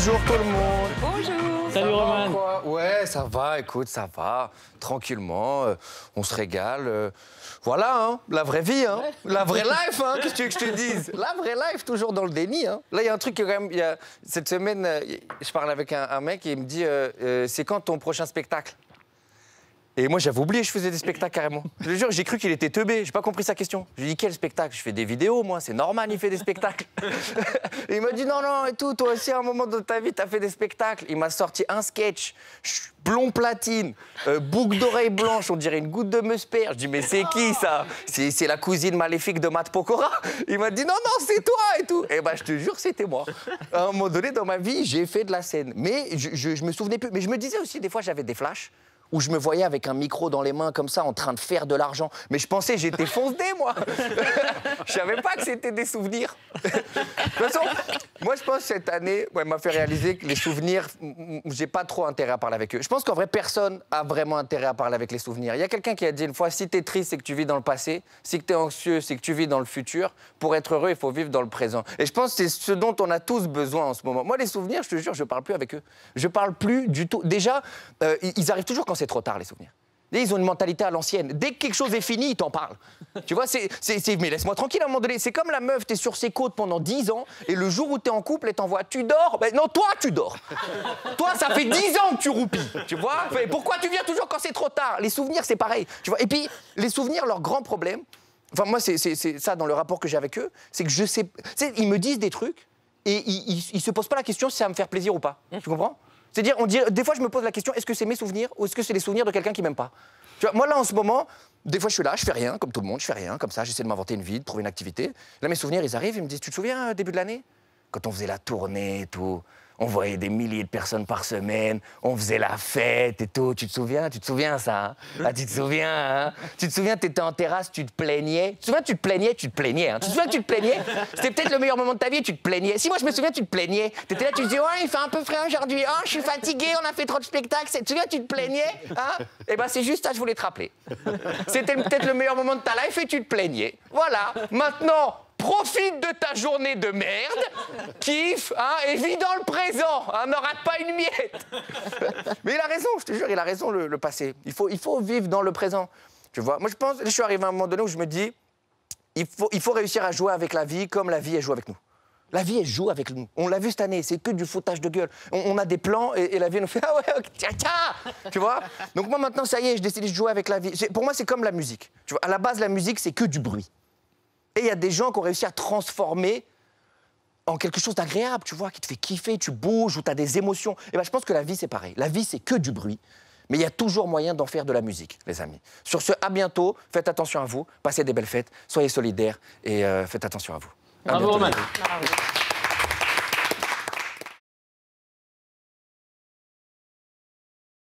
Bonjour tout le monde. Bonjour. Salut Roman. Ouais, ça va, écoute, ça va. Tranquillement, on se régale. Voilà, hein, la vraie vie, hein. La vraie life, hein, qu'est-ce que tu veux que je te dise? La vraie life, toujours dans le déni, hein. Là, il y a un truc qui, quand même, cette semaine, je parle avec un mec et il me dit c'est quand ton prochain spectacle? Et moi, j'avais oublié, je faisais des spectacles carrément. Je te jure, j'ai cru qu'il était teubé, j'ai pas compris sa question. Je lui ai dit, quel spectacle? Je fais des vidéos, moi, c'est normal, il fait des spectacles. Et il m'a dit, non, non, et tout, toi aussi, à un moment de ta vie, t'as fait des spectacles. Il m'a sorti un sketch, blond platine, boucle d'oreille blanche, on dirait une goutte de Meusper. Je dis, mais c'est qui, ça? C'est la cousine maléfique de Matt Pokora. Il m'a dit, non, non, c'est toi, et tout. Et ben, je te jure, c'était moi. À un moment donné, dans ma vie, j'ai fait de la scène. Mais je me souvenais plus. Mais je me disais aussi, des fois, j'avais des flashs où je me voyais avec un micro dans les mains comme ça, en train de faire de l'argent. Mais je pensais j'étais foncé, moi. Je savais pas que c'était des souvenirs. De toute façon, moi, je pense que cette année, ouais, m'a fait réaliser que les souvenirs, j'ai pas trop intérêt à parler avec eux. Je pense qu'en vrai, personne a vraiment intérêt à parler avec les souvenirs. Il y a quelqu'un qui a dit une fois, si t'es triste, c'est que tu vis dans le passé. Si t'es anxieux, c'est que tu vis dans le futur. Pour être heureux, il faut vivre dans le présent. Et je pense que c'est ce dont on a tous besoin en ce moment. Moi, les souvenirs, je te jure, je parle plus avec eux. Je parle plus du tout. Déjà, ils arrivent toujours quand c'est trop tard, les souvenirs. Ils ont une mentalité à l'ancienne. Dès que quelque chose est fini, ils t'en parlent. Tu vois, mais laisse-moi tranquille à un moment donné. C'est comme la meuf, t'es sur ses côtes pendant 10 ans, et le jour où t'es en couple, elle t'envoie, tu dors? Ben non, toi, tu dors. Toi, ça fait 10 ans que tu roupilles. Tu vois? Pourquoi tu viens toujours quand c'est trop tard? Les souvenirs, c'est pareil. Tu vois? Et puis, les souvenirs, leur grand problème, enfin, moi, c'est ça dans le rapport que j'ai avec eux, c'est que je sais. Tu sais, ils me disent des trucs, et ils se posent pas la question si ça va me faire plaisir ou pas. Tu comprends? C'est-à-dire, des fois, je me pose la question, est-ce que c'est mes souvenirs ou est-ce que c'est les souvenirs de quelqu'un qui m'aime pas? Tu vois, moi, là, en ce moment, des fois, je suis là, je fais rien, comme tout le monde, je fais rien, comme ça, j'essaie de m'inventer une vie, de trouver une activité. Là, mes souvenirs, ils arrivent, ils me disent, tu te souviens, début de l'année? Quand on faisait la tournée et tout, on voyait des milliers de personnes par semaine, on faisait la fête et tout. Tu te souviens ça, hein? Ah, tu te souviens, hein? Tu te souviens, t'étais en terrasse, tu te plaignais. Tu te souviens, tu te plaignais, hein? Tu te souviens que tu te plaignais? C'était peut-être le meilleur moment de ta vie, tu te plaignais. Si, moi, je me souviens, tu te plaignais. T'étais là, tu te disais, ouais, il fait un peu frais aujourd'hui. Oh, je suis fatigué, on a fait trop de spectacles. Tu te souviens, tu te plaignais, hein? Eh ben, c'est juste ça, je voulais te rappeler. C'était peut-être le meilleur moment de ta life et tu te plaignais. Voilà. Maintenant, profite de ta journée de merde, kiffe, hein, et vis dans le présent, hein, ne rate pas une miette. Mais il a raison, je te jure, il a raison, le passé. Il faut vivre dans le présent. Tu vois, moi, je pense, je suis arrivé à un moment donné où je me dis, il faut réussir à jouer avec la vie comme la vie, elle joue avec nous. La vie, elle joue avec nous. On l'a vu cette année, c'est que du foutage de gueule. On a des plans et la vie nous fait « Ah ouais, okay, tiens, tiens !» Tu vois? Donc moi, maintenant, ça y est, je décide de jouer avec la vie. Pour moi, c'est comme la musique. Tu vois, à la base, la musique, c'est que du bruit. Et il y a des gens qui ont réussi à transformer en quelque chose d'agréable, tu vois, qui te fait kiffer, tu bouges, où tu as des émotions. Et ben, je pense que la vie, c'est pareil. La vie, c'est que du bruit. Mais il y a toujours moyen d'en faire de la musique, les amis. Sur ce, à bientôt. Faites attention à vous. Passez des belles fêtes. Soyez solidaires et faites attention à vous. Bravo, Roman. Bravo.